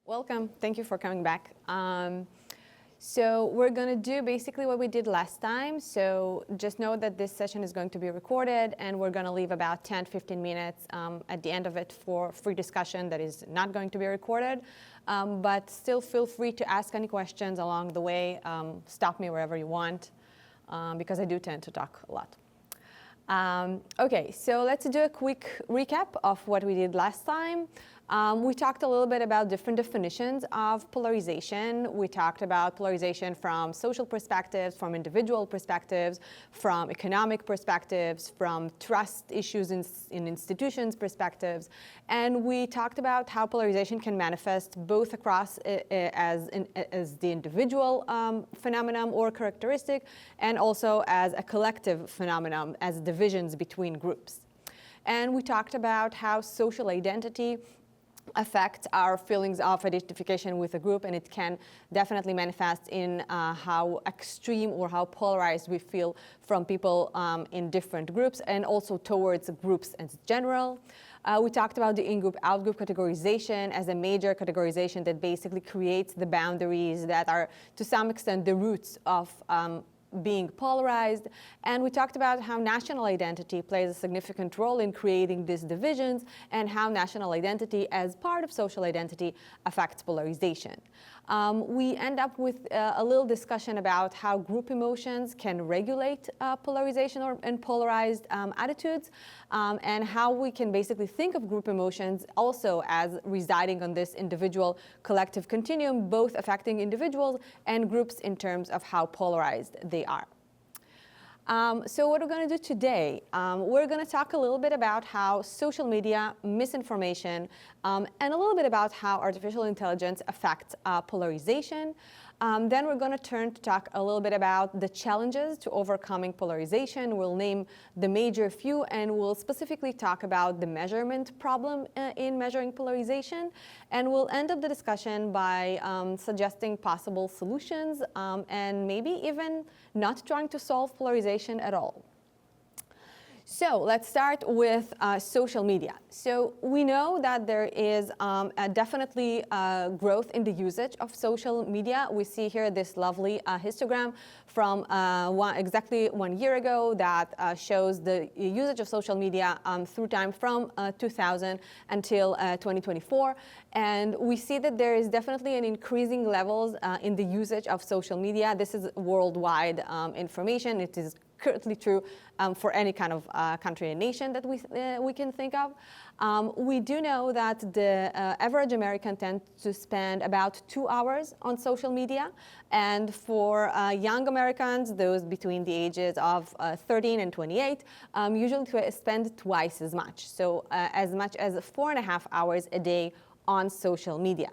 Welcome. Thank you for coming back. So we're going to do basically what we did last time. So just know that this session is going to be recorded, and we're going to leave about 10-15 minutes at the end of it for free discussion that is not going to be recorded. But still feel free to ask any questions along the way. Stop me wherever you want, because I do tend to talk a lot. Okay, so let's do a quick recap of what we did last time. We talked a little bit about different definitions of polarization. We talked about polarization from social perspectives, from individual perspectives, from economic perspectives, from trust issues in institutions perspectives. And we talked about how polarization can manifest both across as the individual phenomenon or characteristic, and also as a collective phenomenon, as divisions between groups. And we talked about how social identity affect our feelings of identification with a group, and it can definitely manifest in how extreme or how polarized we feel from people in different groups, and also towards groups in general. We talked about the in-group, out-group categorization as a major categorization that basically creates the boundaries that are, to some extent, the roots of being polarized. And we talked about how national identity plays a significant role in creating these divisions, and how national identity as part of social identity affects polarization. We end up with a little discussion about how group emotions can regulate polarization and polarized attitudes, and how we can basically think of group emotions also as residing on this individual collective continuum, both affecting individuals and groups in terms of how polarized they are. So what we're going to do today, we're going to talk a little bit about how social media, misinformation, and a little bit about how artificial intelligence affects polarization. Then we're going to turn to talk a little bit about the challenges to overcoming polarization. We'll name the major few, and we'll specifically talk about the measurement problem in measuring polarization. And we'll end up the discussion by suggesting possible solutions, and maybe even not trying to solve polarization at all. So let's start with social media. So we know that there is definitely growth in the usage of social media. We see here this lovely histogram from exactly 1 year ago that shows the usage of social media through time from 2000 until 2024. And we see that there is definitely an increasing levels in the usage of social media. This is worldwide information. It is currently true for any kind of country and nation that we can think of. We do know that the average American tends to spend about 2 hours on social media, and for young Americans, those between the ages of 13 and 28, usually spend twice as much, so as much as 4.5 hours a day on social media.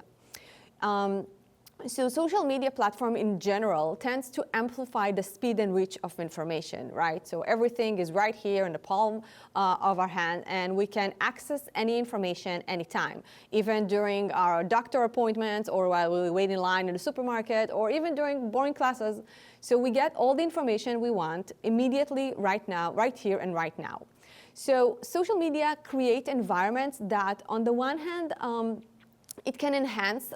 So social media platform in general tends to amplify the speed and reach of information, right? So everything is right here in the palm of our hand, and we can access any information anytime, even during our doctor appointments, or while we wait in line in the supermarket, or even during boring classes. So we get all the information we want immediately, right now, right here and right now. So social media create environments that, on the one hand, it can enhance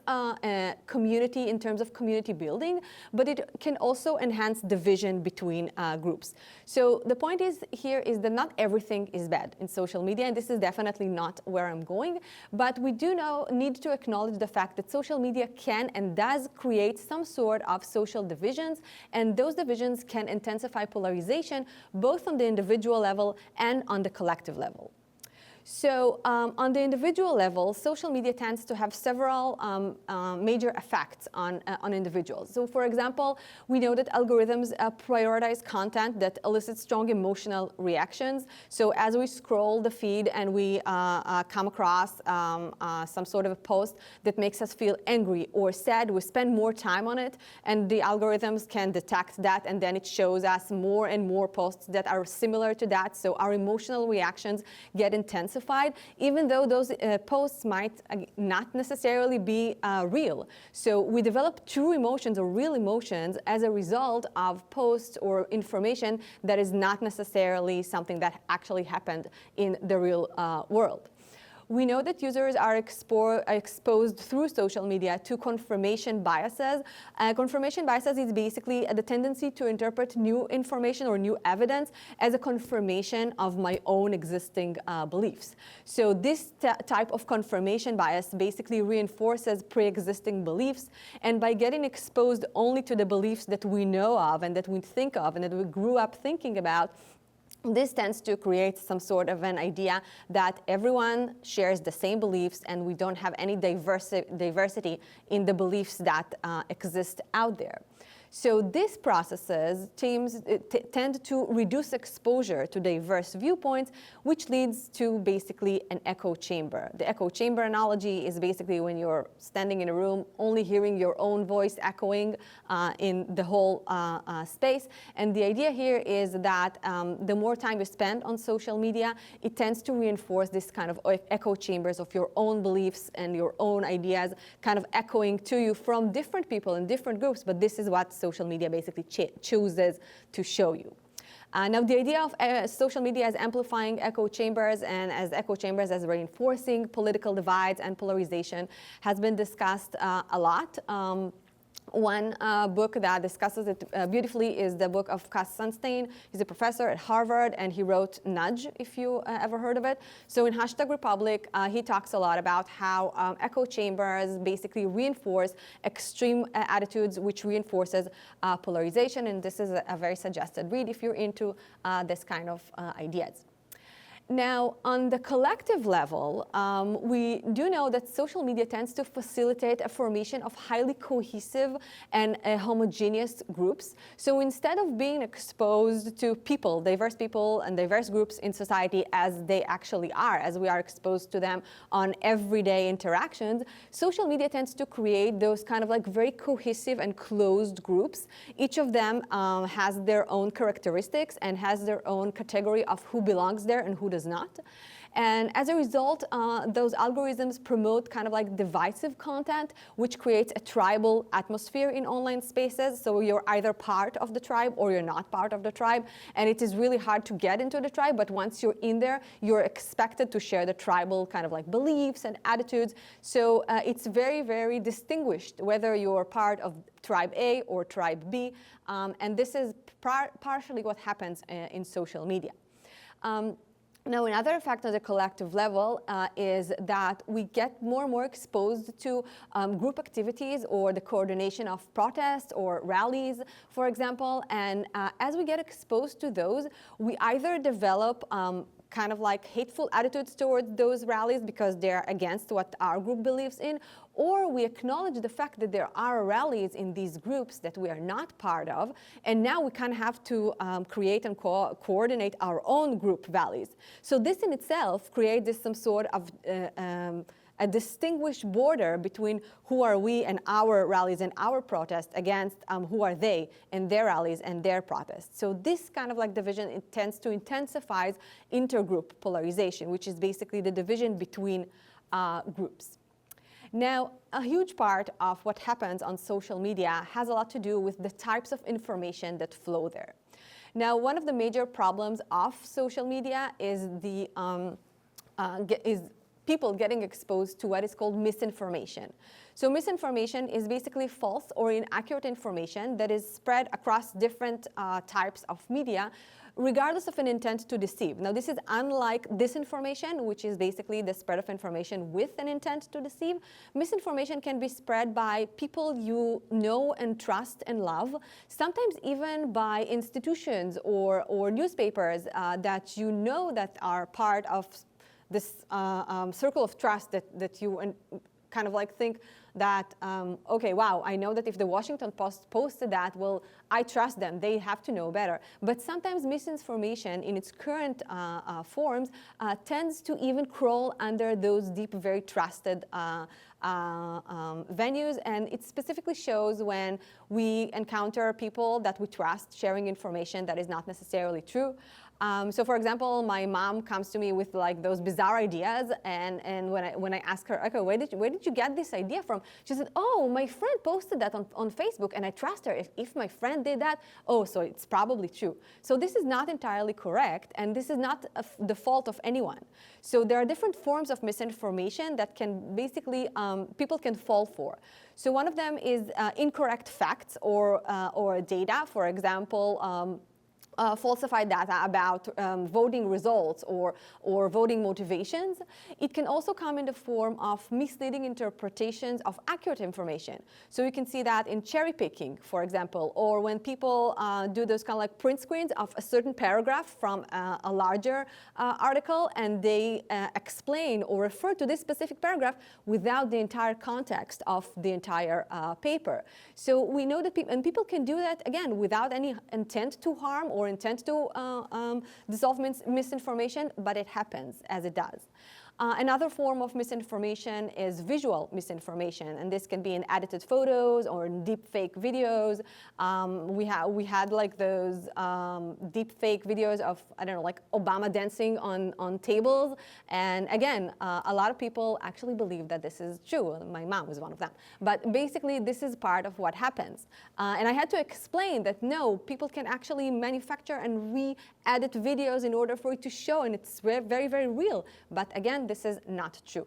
community in terms of community building, but it can also enhance division between groups. So the point here is that not everything is bad in social media, and this is definitely not where I'm going. But we do need to acknowledge the fact that social media can and does create some sort of social divisions, and those divisions can intensify polarization both on the individual level and on the collective level. So on the individual level, social media tends to have several major effects on individuals. So for example, we know that algorithms prioritize content that elicits strong emotional reactions. So as we scroll the feed and we come across some sort of a post that makes us feel angry or sad, we spend more time on it, and the algorithms can detect that, and then it shows us more and more posts that are similar to that. So our emotional reactions get intensified, even though those posts might not necessarily be real. So we develop true emotions or real emotions as a result of posts or information that is not necessarily something that actually happened in the real world. We know that users are exposed through social media to confirmation biases. Confirmation biases is basically the tendency to interpret new information or new evidence as a confirmation of my own existing beliefs. So this type of confirmation bias basically reinforces pre-existing beliefs, and by getting exposed only to the beliefs that we know of and that we think of and that we grew up thinking about, this tends to create some sort of an idea that everyone shares the same beliefs and we don't have any diversity in the beliefs that exist out there. So these processes tend to reduce exposure to diverse viewpoints, which leads to basically an echo chamber. The echo chamber analogy is basically when you're standing in a room, only hearing your own voice echoing in the whole space. And the idea here is that the more time you spend on social media, it tends to reinforce this kind of echo chambers of your own beliefs and your own ideas kind of echoing to you from different people in different groups, but this is what social media basically chooses to show you. Now, the idea of social media as amplifying echo chambers and as echo chambers as reinforcing political divides and polarization has been discussed a lot. One book that discusses it beautifully is the book of Cass Sunstein. He's a professor at Harvard, and he wrote Nudge, if you ever heard of it. So in #Republic, he talks a lot about how echo chambers basically reinforce extreme attitudes, which reinforces polarization. And this is a very suggested read if you're into this kind of ideas. Now, on the collective level, we do know that social media tends to facilitate a formation of highly cohesive and homogeneous groups. So instead of being exposed to people, diverse people and diverse groups in society as they actually are, as we are exposed to them on everyday interactions, social media tends to create those kind of like very cohesive and closed groups. Each of them has their own characteristics and has their own category of who belongs there and who does not. And as a result, those algorithms promote kind of like divisive content, which creates a tribal atmosphere in online spaces. So you're either part of the tribe or you're not part of the tribe. And it is really hard to get into the tribe, but once you're in there, you're expected to share the tribal kind of like beliefs and attitudes. So it's very, very distinguished whether you're part of tribe A or tribe B. And this is partially what happens in social media. Now, another effect on the collective level is that we get more and more exposed to group activities or the coordination of protests or rallies, for example. And as we get exposed to those, we either develop kind of like hateful attitudes towards those rallies because they're against what our group believes in, or we acknowledge the fact that there are rallies in these groups that we are not part of, and now we kind of have to create and coordinate our own group rallies. So this in itself creates this some sort of a distinguished border between who are we and our rallies and our protests against who are they and their rallies and their protests. So this kind of like division, it tends to intensify intergroup polarization, which is basically the division between groups. Now, a huge part of what happens on social media has a lot to do with the types of information that flow there. Now, one of the major problems of social media is people getting exposed to what is called misinformation. So misinformation is basically false or inaccurate information that is spread across different types of media, regardless of an intent to deceive. Now, this is unlike disinformation, which is basically the spread of information with an intent to deceive. Misinformation can be spread by people you know and trust and love, sometimes even by institutions or newspapers that you know that are part of this circle of trust that you kind of like think that, okay, wow, I know that if the Washington Post posted that, well, I trust them, they have to know better. But sometimes misinformation in its current forms tends to even crawl under those deep, very trusted venues, and it specifically shows when we encounter people that we trust sharing information that is not necessarily true. So for example, my mom comes to me with like those bizarre ideas, and when I ask her, okay, where did you get this idea from? She said, oh, my friend posted that on Facebook, and I trust her. If my friend did that, oh, so it's probably true. So this is not entirely correct, and this is not the fault of anyone. So there are different forms of misinformation that can basically, people can fall for. So one of them is incorrect facts or data. For example, falsified data about voting results or voting motivations. It can also come in the form of misleading interpretations of accurate information. So you can see that in cherry picking, for example, or when people do those kind of like print screens of a certain paragraph from a larger article, and they explain or refer to this specific paragraph without the entire context of the entire paper. So we know that people can do that, again, without any intent to harm or intent to dissolve misinformation, but it happens as it does. Another form of misinformation is visual misinformation, and this can be in edited photos or in deep fake videos. We had like those deep fake videos of, I don't know, like Obama dancing on tables, and again, a lot of people actually believe that this is true. My mom was one of them. But basically, this is part of what happens. And I had to explain that no, people can actually manufacture and re-edit videos in order for it to show, and it's very, very real. But again, this is not true.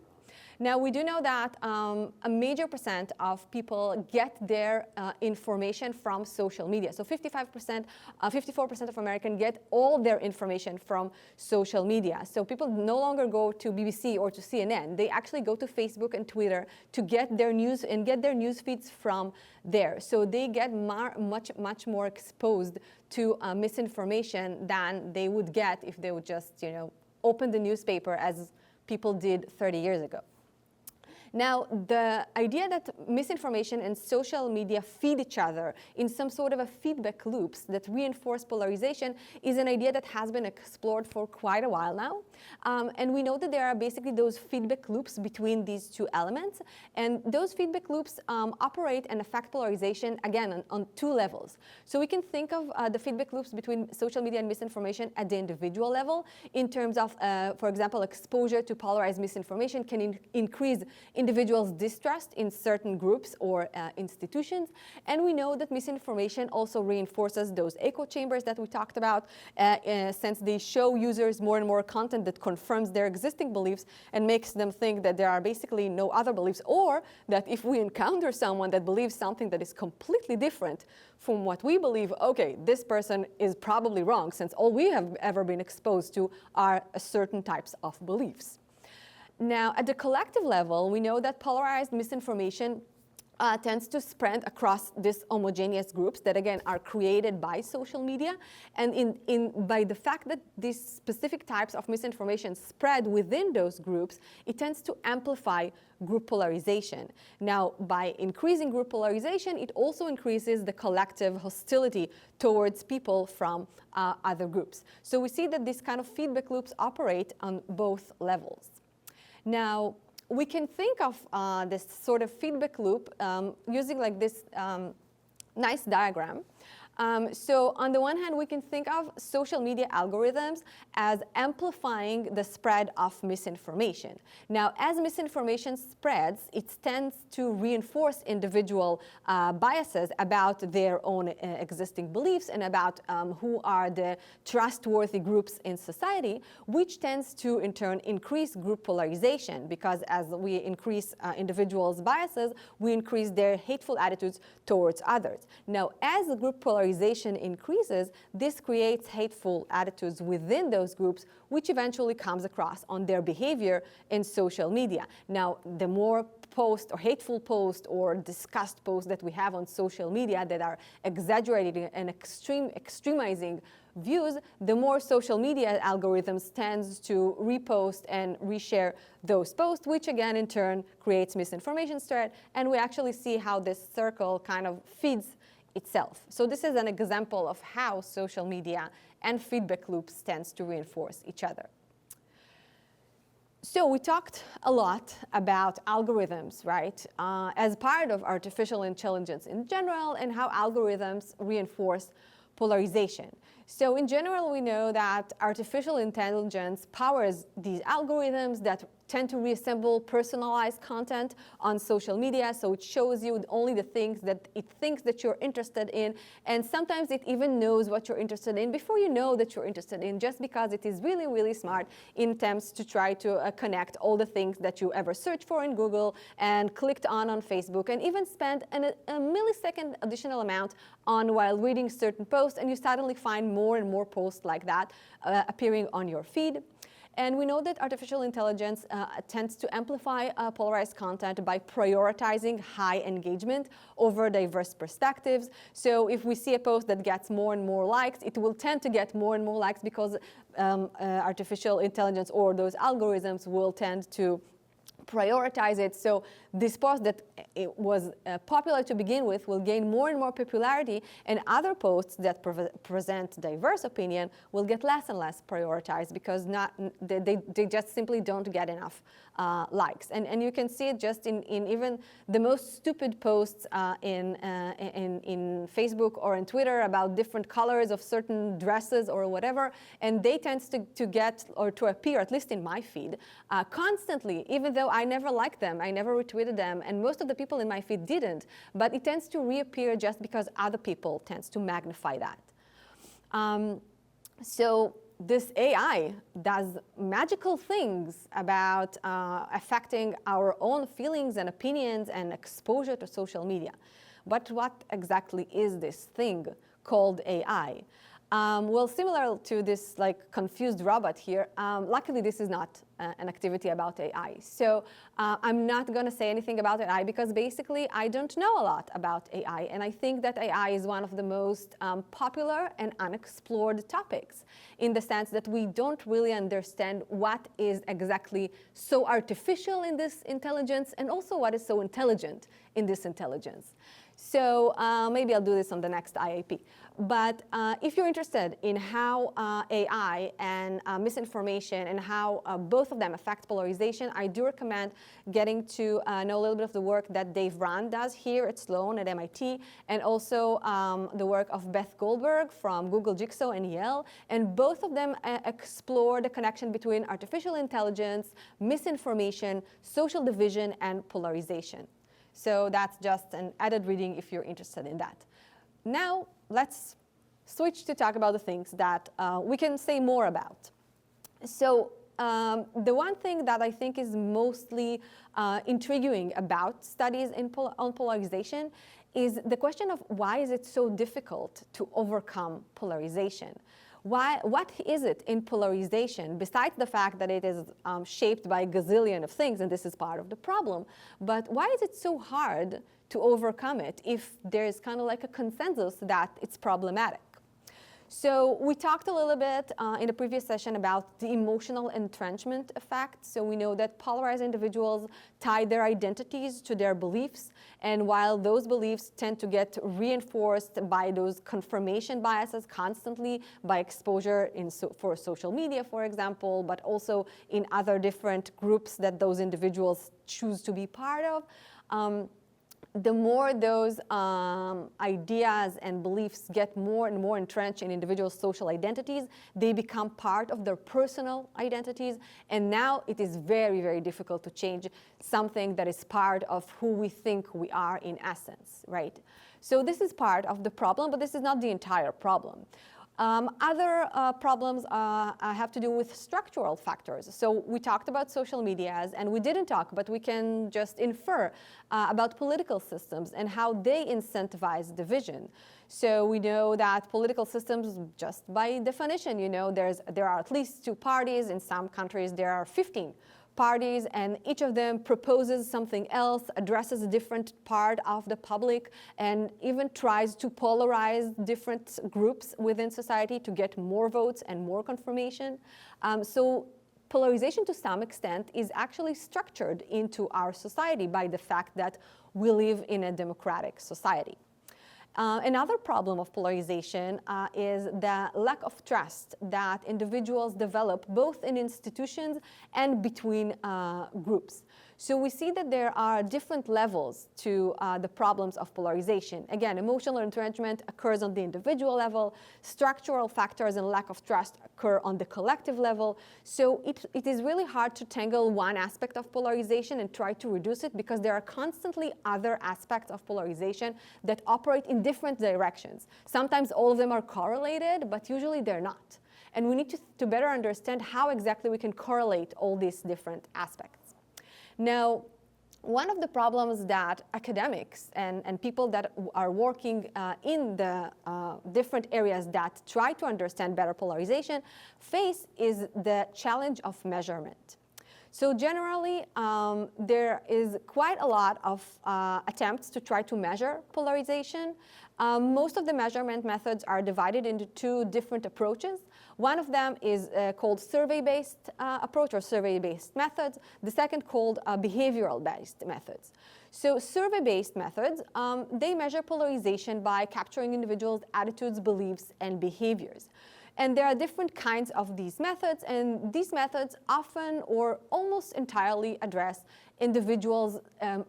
Now, we do know that a major percent of people get their information from social media. So 55%, 54% of Americans get all their information from social media. So people no longer go to BBC or to CNN. They actually go to Facebook and Twitter to get their news and get their news feeds from there. So they get much more exposed to misinformation than they would get if they would just, open the newspaper as people did 30 years ago. Now, the idea that misinformation and social media feed each other in some sort of a feedback loops that reinforce polarization is an idea that has been explored for quite a while now. And we know that there are basically those feedback loops between these two elements. And those feedback loops operate and affect polarization, again, on two levels. So we can think of the feedback loops between social media and misinformation at the individual level in terms of, for example, exposure to polarized misinformation can increase individuals' distrust in certain groups or institutions. And we know that misinformation also reinforces those echo chambers that we talked about, since they show users more and more content that confirms their existing beliefs and makes them think that there are basically no other beliefs, or that if we encounter someone that believes something that is completely different from what we believe, okay, this person is probably wrong, since all we have ever been exposed to are certain types of beliefs. Now, at the collective level, we know that polarized misinformation tends to spread across these homogeneous groups that, again, are created by social media. And by the fact that these specific types of misinformation spread within those groups, it tends to amplify group polarization. Now, by increasing group polarization, it also increases the collective hostility towards people from other groups. So we see that these kind of feedback loops operate on both levels. Now, we can think of this sort of feedback loop using like this nice diagram. So on the one hand, we can think of social media algorithms as amplifying the spread of misinformation. Now, as misinformation spreads, it tends to reinforce individual biases about their own existing beliefs and about who are the trustworthy groups in society, which tends to, in turn, increase group polarization, because as we increase individuals' biases, we increase their hateful attitudes towards others. Now, as the group polarization increases, this creates hateful attitudes within those groups, which eventually comes across on their behavior in social media. Now, the more posts or hateful posts or disgust posts that we have on social media that are exaggerating and extremizing views, the more social media algorithms tends to repost and reshare those posts, which again in turn creates misinformation spread, and we actually see how this circle kind of feeds itself. So this is an example of how social media and feedback loops tends to reinforce each other. So we talked a lot about algorithms, right, as part of artificial intelligence in general, and how algorithms reinforce polarization. So in general, we know that artificial intelligence powers these algorithms that tend to reassemble personalized content on social media. So it shows you only the things that it thinks that you're interested in. And sometimes it even knows what you're interested in before you know that you're interested in, just because it is really, really smart in attempts to try to connect all the things that you ever searched for in Google and clicked on Facebook, and even spent a millisecond additional amount on while reading certain posts, and you suddenly find more and more posts like that appearing on your feed. And we know that artificial intelligence tends to amplify polarized content by prioritizing high engagement over diverse perspectives. So if we see a post that gets more and more likes, it will tend to get more and more likes because artificial intelligence or those algorithms will tend to prioritize it. So this post that it was popular to begin with will gain more and more popularity, and other posts that present diverse opinion will get less and less prioritized because they just simply don't get enough likes. And you can see it just in even the most stupid posts in Facebook or in Twitter about different colors of certain dresses or whatever, and they tend to get or to appear, at least in my feed, constantly, even though I never liked them, I never retweeted them, and most of the people in my feed didn't, but it tends to reappear just because other people tends to magnify that. So this AI does magical things about affecting our own feelings and opinions and exposure to social media. But what exactly is this thing called AI? Well, similar to this confused robot here, luckily this is not an activity about AI. So I'm not going to say anything about AI because basically I don't know a lot about AI, and I think that AI is one of the most popular and unexplored topics, in the sense that we don't really understand what is exactly so artificial in this intelligence and also what is so intelligent in this intelligence. So maybe I'll do this on the next IAP. But if you're interested in how AI and misinformation and how both of them affect polarization, I do recommend getting to know a little bit of the work that Dave Rand does here at Sloan at MIT, and also the work of Beth Goldberg from Google Jigsaw and Yale. And both of them explore the connection between artificial intelligence, misinformation, social division, and polarization. So that's just an added reading if you're interested in that. Now, let's switch to talk about the things that we can say more about. So the one thing that I think is mostly intriguing about studies on polarization is the question of why is it so difficult to overcome polarization? What is it in polarization, besides the fact that it is shaped by a gazillion of things, and this is part of the problem, but why is it so hard to overcome it if there's kind of like a consensus that it's problematic? So we talked a little bit in the previous session about the emotional entrenchment effect. So we know that polarized individuals tie their identities to their beliefs, and while those beliefs tend to get reinforced by those confirmation biases constantly by exposure for social media, for example, but also in other different groups that those individuals choose to be part of, the more those ideas and beliefs get more and more entrenched in individuals' social identities, they become part of their personal identities. And now it is very, very difficult to change something that is part of who we think we are in essence, right? So this is part of the problem, but this is not the entire problem. Other problems have to do with structural factors. So we talked about social medias, and we didn't talk, but we can just infer about political systems and how they incentivize division. So we know that political systems, just by definition, there are at least 2 parties. In some countries, there are 15 parties, and each of them proposes something else, addresses a different part of the public, and even tries to polarize different groups within society to get more votes and more confirmation. So polarization, to some extent, is actually structured into our society by the fact that we live in a democratic society. Another problem of polarization is the lack of trust that individuals develop both in institutions and between groups. So we see that there are different levels to the problems of polarization. Again, emotional entrenchment occurs on the individual level. Structural factors and lack of trust occur on the collective level. So it is really hard to tangle one aspect of polarization and try to reduce it, because there are constantly other aspects of polarization that operate in different directions. Sometimes all of them are correlated, but usually they're not. And we need to better understand how exactly we can correlate all these different aspects. Now, one of the problems that academics and people that are working in the different areas that try to understand better polarization face is the challenge of measurement. So generally, there is quite a lot of attempts to try to measure polarization. Most of the measurement methods are divided into two different approaches. One of them is called survey-based approach or survey-based methods. The second called behavioral-based methods. So survey-based methods, they measure polarization by capturing individuals' attitudes, beliefs, and behaviors. And there are different kinds of these methods, and these methods often or almost entirely address individuals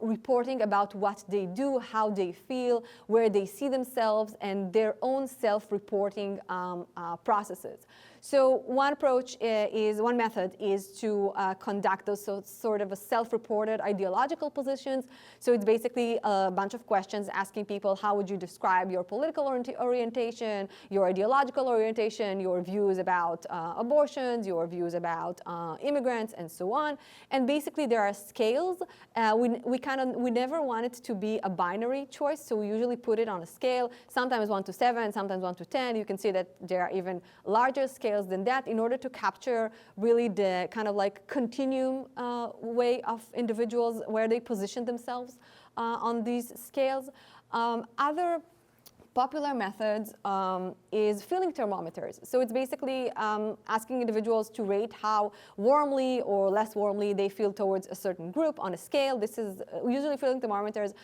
reporting about what they do, how they feel, where they see themselves, and their own self-reporting processes. So one method is to conduct those sort of a self-reported ideological positions. So it's basically a bunch of questions asking people, how would you describe your political orientation, your ideological orientation, your views about abortions, your views about immigrants, and so on. And basically there are scales. We never want it to be a binary choice, so we usually put it on a scale, sometimes 1 to 7, sometimes 1 to 10. You can see that there are even larger scales than that, in order to capture really the kind of like continuum way of individuals where they position themselves on these scales. Other popular methods is feeling thermometers. So it's basically asking individuals to rate how warmly or less warmly they feel towards a certain group on a scale. This is usually feeling thermometers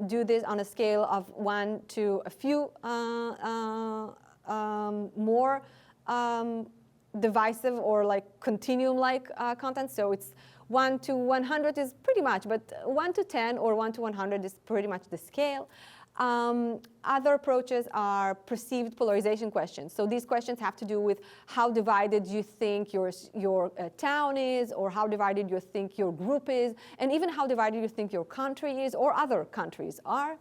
do this on a scale of 1 to a few more divisive or like continuum-like content. So it's 1 to 100 is pretty much, but 1 to 10 or 1 to 100 is pretty much the scale. Other approaches are perceived polarization questions. So these questions have to do with how divided you think your town is, or how divided you think your group is, and even how divided you think your country is or other countries are.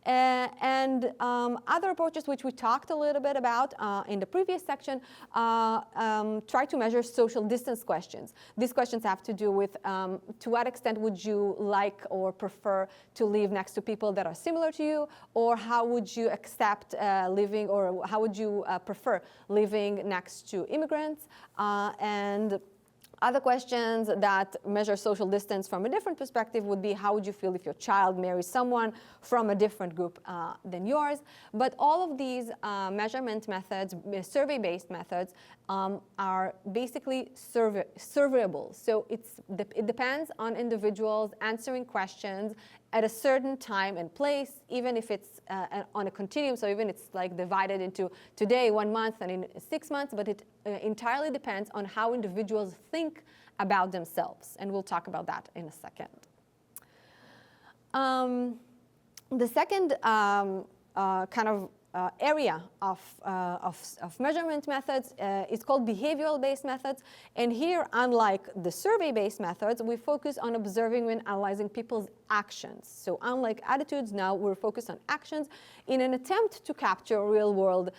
And other approaches, which we talked a little bit about in the previous section, try to measure social distance questions. These questions have to do with to what extent would you like or prefer to live next to people that are similar to you, or how would you accept living, or how would you prefer living next to immigrants, and other questions that measure social distance from a different perspective would be, how would you feel if your child marries someone from a different group than yours? But all of these measurement methods, survey-based methods, are basically surveyable. So it depends on individuals answering questions at a certain time and place, even if it's on a continuum. So even it's like divided into today, 1 month, and in 6 months, but it entirely depends on how individuals think about themselves. And we'll talk about that in a second. The second kind of area of measurement methods is called behavioral-based methods. And here, unlike the survey-based methods, we focus on observing when analyzing people's actions. So unlike attitudes, now we're focused on actions in an attempt to capture real-world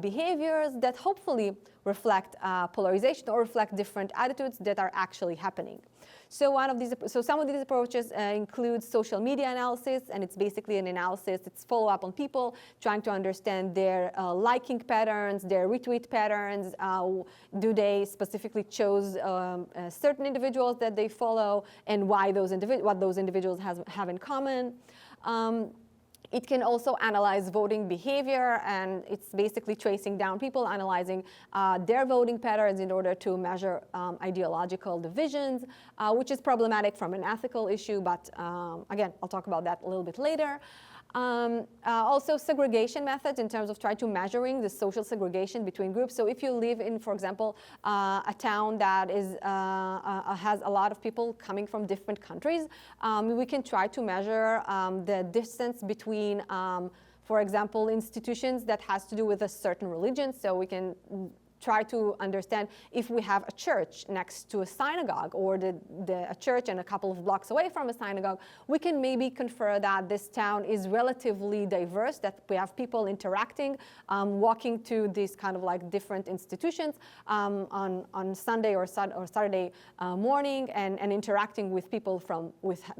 behaviors that hopefully reflect polarization or reflect different attitudes that are actually happening. So some of these approaches include social media analysis, and it's basically an analysis. It's follow-up on people, trying to understand their liking patterns, their retweet patterns. Do they specifically choose certain individuals that they follow, and why what those individuals have in common. It can also analyze voting behavior, and it's basically tracing down people, analyzing their voting patterns in order to measure ideological divisions, which is problematic from an ethical issue, but again, I'll talk about that a little bit later. Also segregation methods in terms of trying to measuring the social segregation between groups. So if you live in, for example, a town that has a lot of people coming from different countries, we can try to measure the distance between, for example, institutions that has to do with a certain religion. So we can try to understand if we have a church next to a synagogue, or a church and a couple of blocks away from a synagogue, we can maybe confer that this town is relatively diverse, that we have people interacting, walking to these kind of like different institutions on Sunday or Saturday morning, and interacting with people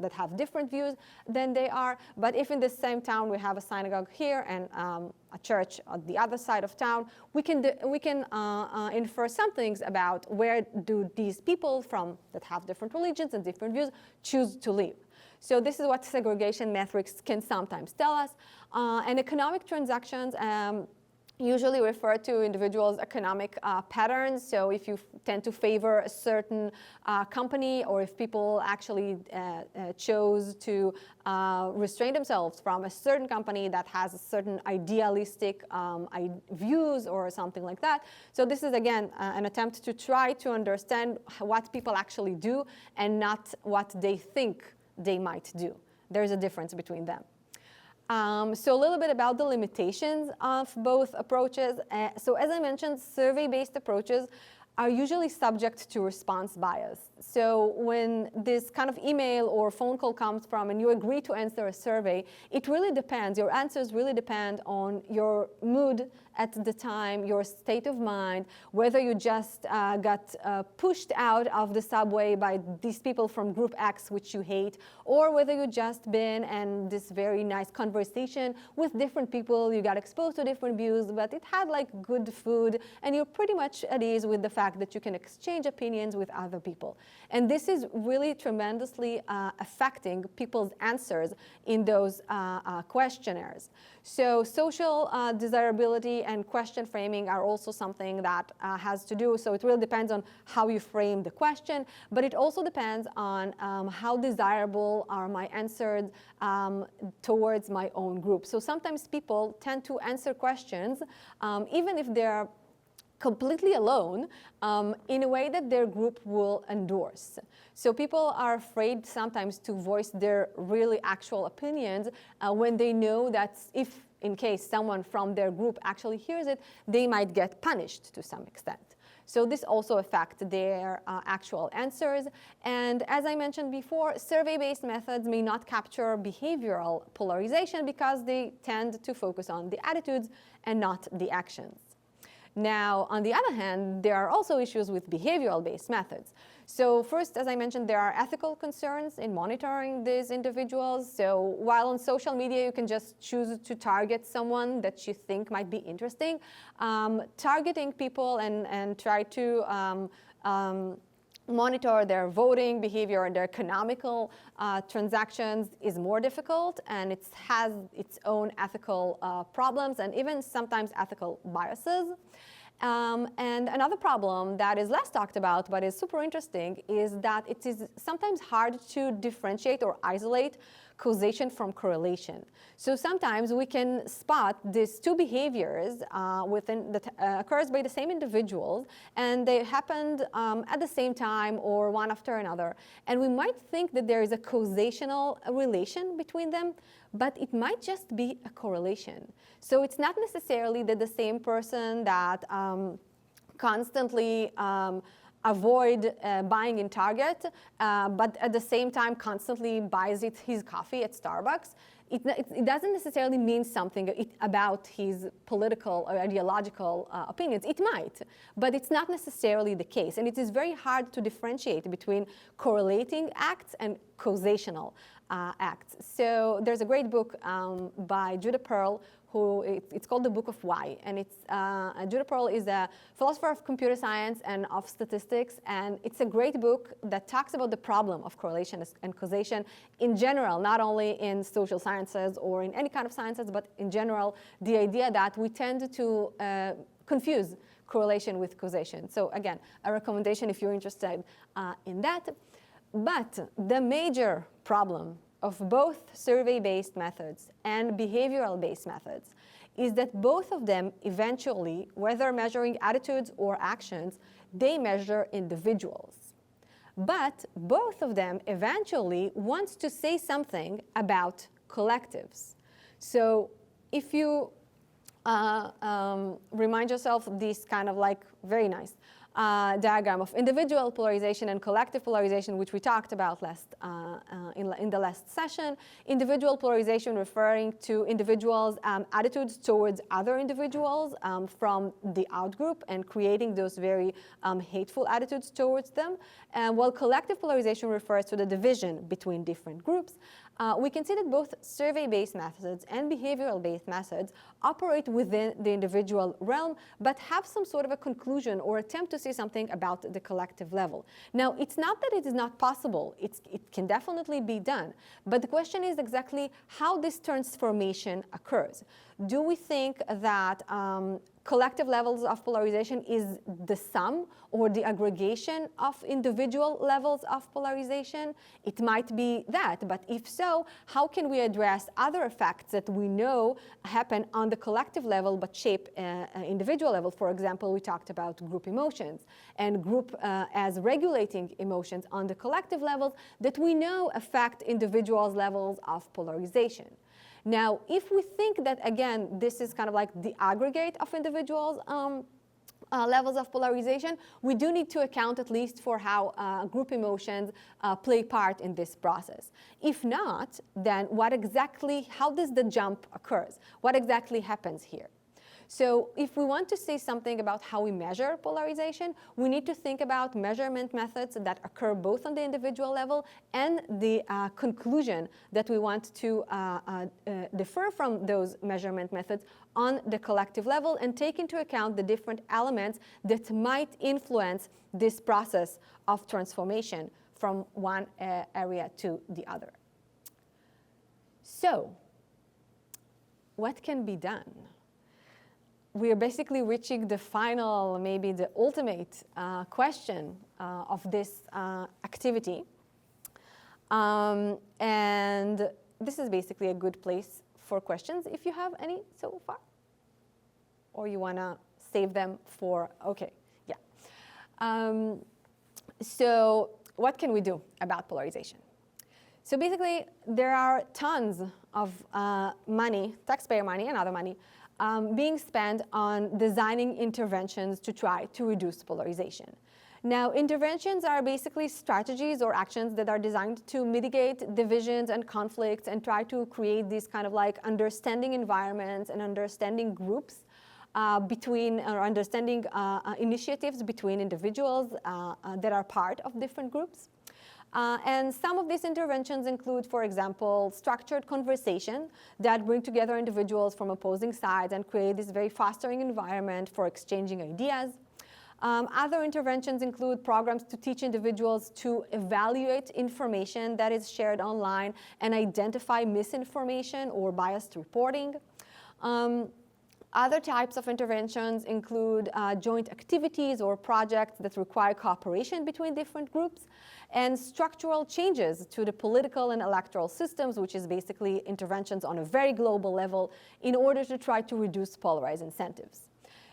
that have different views than they are. But if in the same town we have a synagogue here and a church on the other side of town, we can infer some things about where do these people that have different religions and different views choose to live. So this is what segregation metrics can sometimes tell us. And economic transactions usually refer to individuals' economic patterns. So if you tend to favor a certain company, or if people actually chose to restrain themselves from a certain company that has a certain idealistic views or something like that. So this is, again, an attempt to try to understand what people actually do and not what they think they might do. There's a difference between them. So a little bit about the limitations of both approaches. So as I mentioned, survey-based approaches are usually subject to response bias. So when this kind of email or phone call comes from and you agree to answer a survey, it really depends. Your answers really depend on your mood at the time, your state of mind, whether you just got pushed out of the subway by these people from group X, which you hate, or whether you just been in this very nice conversation with different people, you got exposed to different views, but it had like good food, and you're pretty much at ease with the fact that you can exchange opinions with other people. And this is really tremendously affecting people's answers in those questionnaires. So social desirability and question framing are also something that has to do, so it really depends on how you frame the question, but it also depends on how desirable are my answers towards my own group. So sometimes people tend to answer questions, even if they're completely alone, in a way that their group will endorse. So people are afraid sometimes to voice their really actual opinions when they know that if, in case someone from their group actually hears it, they might get punished to some extent. So this also affects their actual answers. And as I mentioned before, survey-based methods may not capture behavioral polarization because they tend to focus on the attitudes and not the actions. Now, on the other hand, there are also issues with behavioral-based methods. So first, as I mentioned, there are ethical concerns in monitoring these individuals. So while on social media you can just choose to target someone that you think might be interesting, targeting people and try to monitor their voting behavior and their economical transactions is more difficult, and it has its own ethical problems and even sometimes ethical biases. And another problem that is less talked about but is super interesting is that it is sometimes hard to differentiate or isolate causation from correlation. So sometimes we can spot these two behaviors that occurs by the same individuals, and they happened at the same time or one after another. And we might think that there is a causational relation between them, but it might just be a correlation. So it's not necessarily that the same person that constantly avoid buying in Target, but at the same time constantly buys his coffee at Starbucks. It doesn't necessarily mean something about his political or ideological opinions. It might, but it's not necessarily the case. And it is very hard to differentiate between correlating acts and causational acts. So there's a great book by Judah Pearl, it's called The Book of Why. And Judah Pearl is a philosopher of computer science and of statistics, and it's a great book that talks about the problem of correlation and causation in general, not only in social sciences or in any kind of sciences, but in general, the idea that we tend to confuse correlation with causation. So again, a recommendation if you're interested in that. But the major problem of both survey-based methods and behavioral-based methods is that both of them eventually, whether measuring attitudes or actions, they measure individuals. But both of them eventually wants to say something about collectives. So if you remind yourself of this kind of like very nice diagram of individual polarization and collective polarization, which we talked about in the last session. Individual polarization referring to individuals' attitudes towards other individuals from the outgroup and creating those very hateful attitudes towards them. While collective polarization refers to the division between different groups. We can see that both survey-based methods and behavioral-based methods operate within the individual realm, but have some sort of a conclusion or attempt to say something about the collective level. Now, it's not that it is not possible. It can definitely be done. But the question is exactly how this transformation occurs. Do we think that collective levels of polarization is the sum or the aggregation of individual levels of polarization? It might be that, but if so, how can we address other effects that we know happen on the collective level but shape individual level? For example, we talked about group emotions and group as regulating emotions on the collective levels that we know affect individuals' levels of polarization. Now, if we think that, again, this is kind of like the aggregate of individuals' levels of polarization, we do need to account at least for how group emotions play part in this process. If not, then how does the jump occurs? What exactly happens here? So if we want to say something about how we measure polarization, we need to think about measurement methods that occur both on the individual level and the conclusion that we want to differ from those measurement methods on the collective level and take into account the different elements that might influence this process of transformation from one area to the other. So, what can be done? We are basically reaching the final, maybe the ultimate question of this activity. And this is basically a good place for questions, if you have any so far. Or you want to save them for, okay, yeah. So what can we do about polarization? So basically, there are tons of money, taxpayer money and other money, being spent on designing interventions to try to reduce polarization. Now, interventions are basically strategies or actions that are designed to mitigate divisions and conflicts and try to create these kind of like understanding environments and understanding groups understanding initiatives between individuals that are part of different groups. And some of these interventions include, for example, structured conversation that bring together individuals from opposing sides and create this very fostering environment for exchanging ideas. Other interventions include programs to teach individuals to evaluate information that is shared online and identify misinformation or biased reporting. Other types of interventions include joint activities or projects that require cooperation between different groups, and structural changes to the political and electoral systems, which is basically interventions on a very global level in order to try to reduce polarized incentives.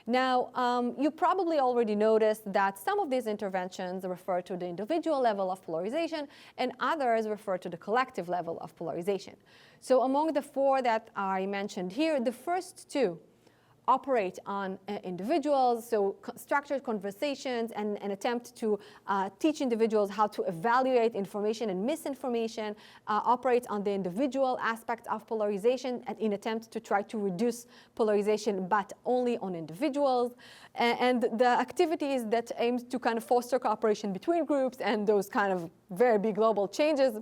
Now, you probably already noticed that some of these interventions refer to the individual level of polarization and others refer to the collective level of polarization. So among the four that I mentioned here, the first two operate on individuals, so structured conversations and an attempt to teach individuals how to evaluate information and misinformation operates on the individual aspect of polarization in attempt to try to reduce polarization, but only on individuals. And the activities that aims to kind of foster cooperation between groups and those kind of very big global changes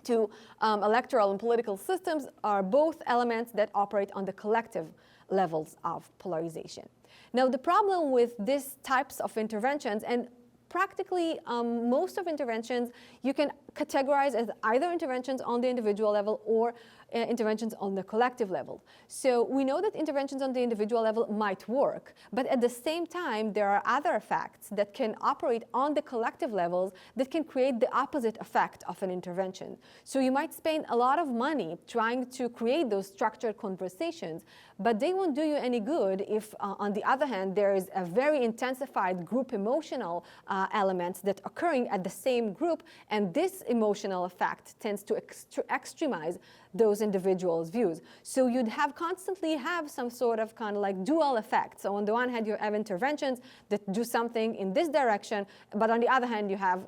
to electoral and political systems are both elements that operate on the collective levels of polarization. Now, the problem with these types of interventions, and practically most of interventions, you can categorize as either interventions on the individual level or interventions on the collective level. So we know that interventions on the individual level might work, but at the same time, there are other effects that can operate on the collective levels that can create the opposite effect of an intervention. So you might spend a lot of money trying to create those structured conversations, but they won't do you any good if, on the other hand, there is a very intensified group emotional elements that occurring at the same group, and this emotional effect tends to extremize those individuals' views. So you'd constantly have some sort of kind of like dual effect. So on the one hand, you have interventions that do something in this direction, but on the other hand, you have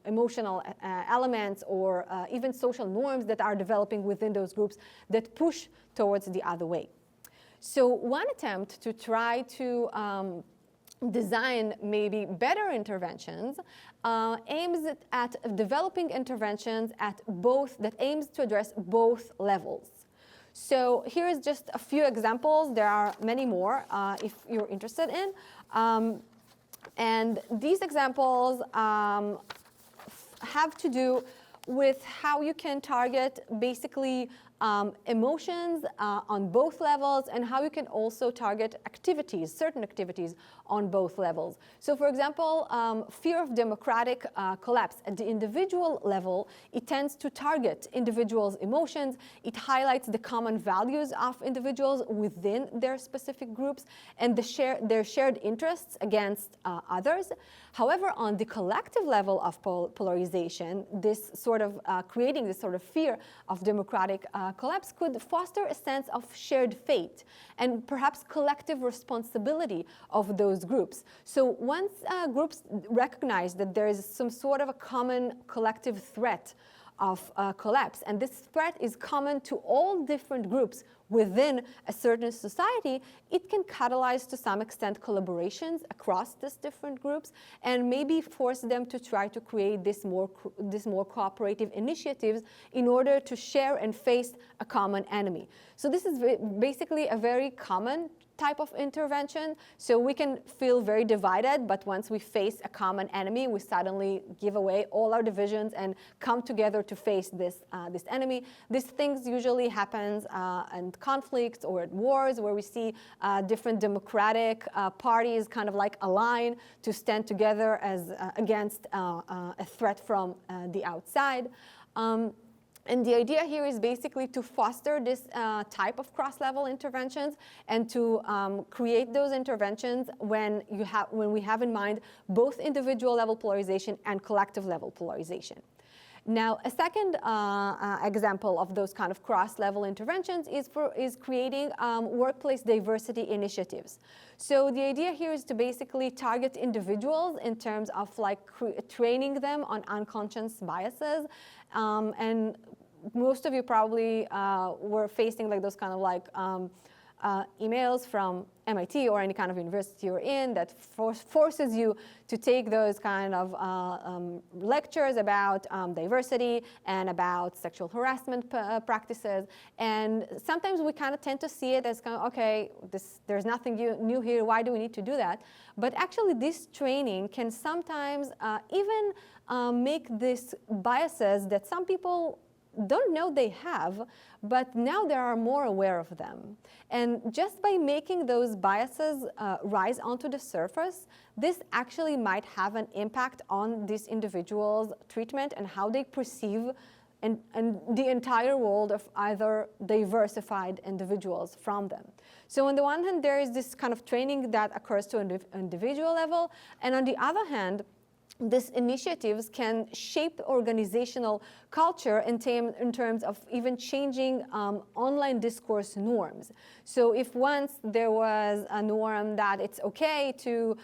emotional elements or even social norms that are developing within those groups that push towards the other way. So one attempt to try to design maybe better interventions aims at developing interventions at both, that aims to address both levels. So here's just a few examples. There are many more if you're interested in. And these examples have to do with how you can target basically emotions on both levels, and how you can also target activities, certain activities on both levels. So for example, fear of democratic collapse at the individual level, it tends to target individuals' emotions. It highlights the common values of individuals within their specific groups and their shared interests against others. However, on the collective level of polarization, this sort of creating this sort of fear of democratic collapse could foster a sense of shared fate and perhaps collective responsibility of those groups. So once groups recognize that there is some sort of a common collective threat of collapse, and this threat is common to all different groups within a certain society, it can catalyze to some extent collaborations across these different groups and maybe force them to try to create this more cooperative initiatives in order to share and face a common enemy. So this is basically a very common type of intervention. So we can feel very divided, but once we face a common enemy, we suddenly give away all our divisions and come together to face this enemy. These things usually happens in conflicts or at wars, where we see different democratic parties kind of like align to stand together as against a threat from the outside. And the idea here is basically to foster this type of cross-level interventions and to create those interventions when we have in mind both individual level polarization and collective level polarization. Now, a second example of those kind of cross-level interventions is creating workplace diversity initiatives. So the idea here is to basically target individuals in terms of like training them on unconscious biases, and most of you probably were facing like those kind of like emails from MIT or any kind of university you're in that forces you to take those kind of lectures about diversity and about sexual harassment practices. And sometimes we kind of tend to see it as kind of, okay, there's nothing new here, why do we need to do that? But actually this training can sometimes even make these biases that some people don't know they have, but now they are more aware of them. And just by making those biases rise onto the surface, this actually might have an impact on these individuals' treatment and how they perceive and the entire world of either diversified individuals from them. So on the one hand, there is this kind of training that occurs to an individual level, and on the other hand, these initiatives can shape organizational culture in terms of even changing online discourse norms. So if once there was a norm that it's okay to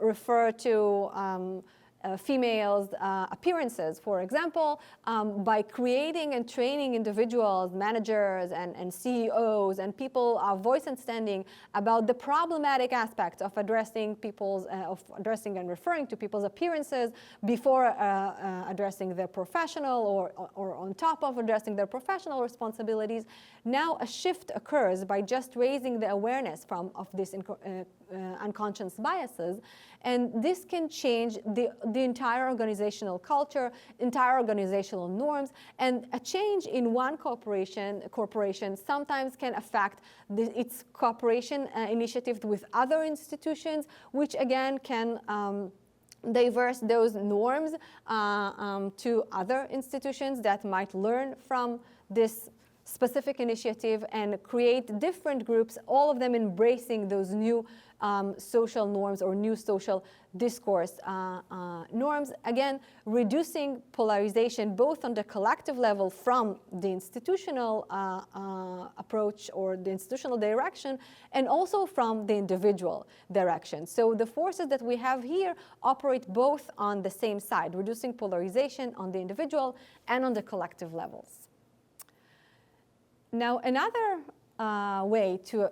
refer to females' appearances, for example, by creating and training individuals, managers and CEOs and people of voice and standing about the problematic aspects of addressing and referring to people's appearances before addressing their professional or on top of addressing their professional responsibilities, now a shift occurs by just raising the awareness of these unconscious biases, and this can change the the entire organizational culture, entire organizational norms, and a change in one corporation sometimes can affect its cooperation initiative with other institutions, which again can diverse those norms to other institutions that might learn from this specific initiative and create different groups, all of them embracing those new social norms or new social discourse norms. Again, reducing polarization both on the collective level from the institutional approach or the institutional direction, and also from the individual direction. So the forces that we have here operate both on the same side, reducing polarization on the individual and on the collective levels. Now, another way to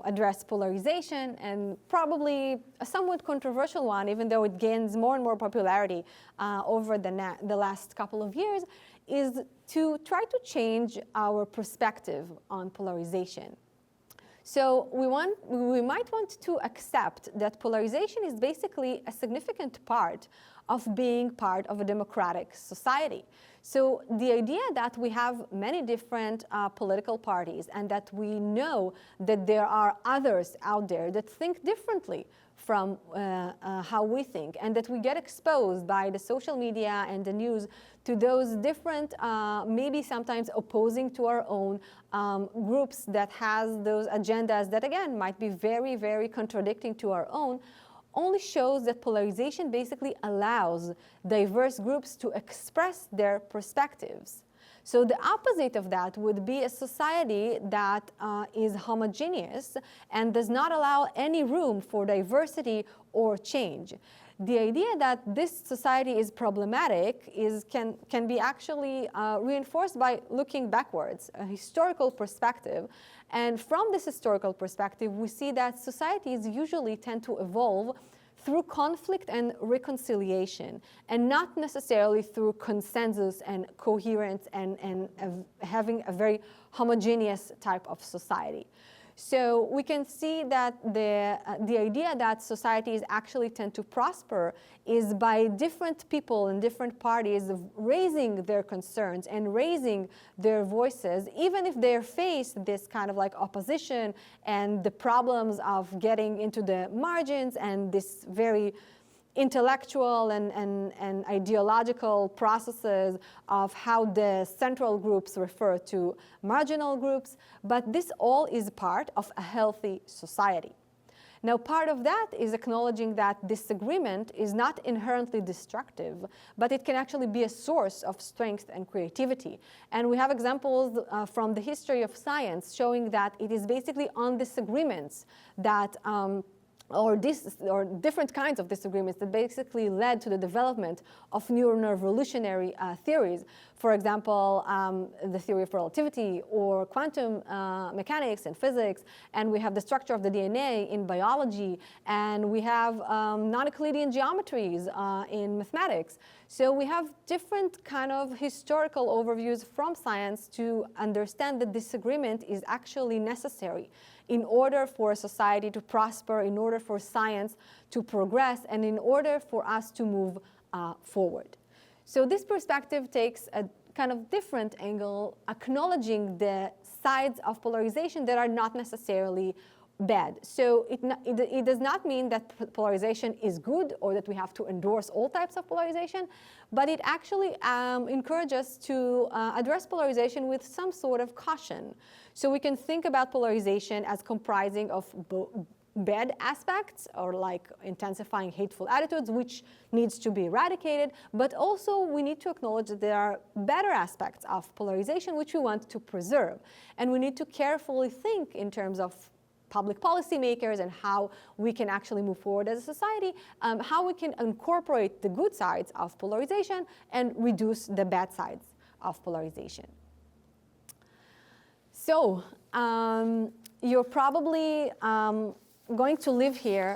address polarization, and probably a somewhat controversial one, even though it gains more and more popularity over the last couple of years, is to try to change our perspective on polarization. So we might want to accept that polarization is basically a significant part of being part of a democratic society. So the idea that we have many different political parties and that we know that there are others out there that think differently from how we think, and that we get exposed by the social media and the news to those different, maybe sometimes opposing to our own groups that has those agendas that again might be very, very contradicting to our own, only shows that polarization basically allows diverse groups to express their perspectives. So the opposite of that would be a society that is homogeneous and does not allow any room for diversity or change. The idea that this society is problematic can be actually reinforced by looking backwards, a historical perspective. And from this historical perspective, we see that societies usually tend to evolve through conflict and reconciliation, and not necessarily through consensus and coherence and having a very homogeneous type of society. So we can see that the idea that societies actually tend to prosper is by different people and different parties raising their concerns and raising their voices, even if they're faced this kind of like opposition and the problems of getting into the margins and this very intellectual and ideological processes of how the central groups refer to marginal groups, but this all is part of a healthy society. Now, part of that is acknowledging that disagreement is not inherently destructive, but it can actually be a source of strength and creativity. And we have examples from the history of science showing that it is basically on disagreements that or different kinds of disagreements that basically led to the development of new and revolutionary theories. For example, the theory of relativity or quantum mechanics and physics, and we have the structure of the DNA in biology, and we have non-Euclidean geometries in mathematics. So we have different kind of historical overviews from science to understand that disagreement is actually necessary in order for a society to prosper, in order for science to progress, and in order for us to move forward. So this perspective takes a kind of different angle, acknowledging the sides of polarization that are not necessarily bad. So it does not mean that polarization is good or that we have to endorse all types of polarization, but it actually encourages us to address polarization with some sort of caution. So we can think about polarization as comprising of bad aspects, or like intensifying hateful attitudes, which needs to be eradicated, but also we need to acknowledge that there are better aspects of polarization which we want to preserve. And we need to carefully think in terms of public policymakers and how we can actually move forward as a society, how we can incorporate the good sides of polarization and reduce the bad sides of polarization. So you're probably going to leave here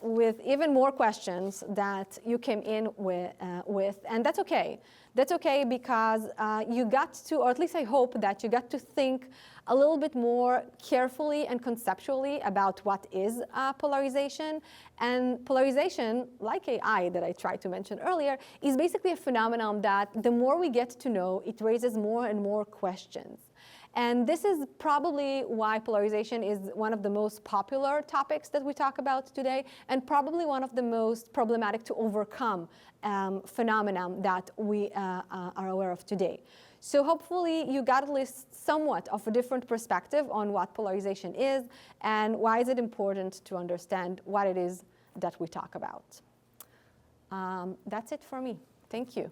with even more questions that you came in with, and that's okay. That's okay because you got to, or at least I hope that you got to think a little bit more carefully and conceptually about what is polarization. And polarization, like AI that I tried to mention earlier, is basically a phenomenon that the more we get to know, it raises more and more questions. And this is probably why polarization is one of the most popular topics that we talk about today, and probably one of the most problematic to overcome phenomenon that we are aware of today. So hopefully you got at least somewhat of a different perspective on what polarization is and why is it important to understand what it is that we talk about. That's it for me. Thank you.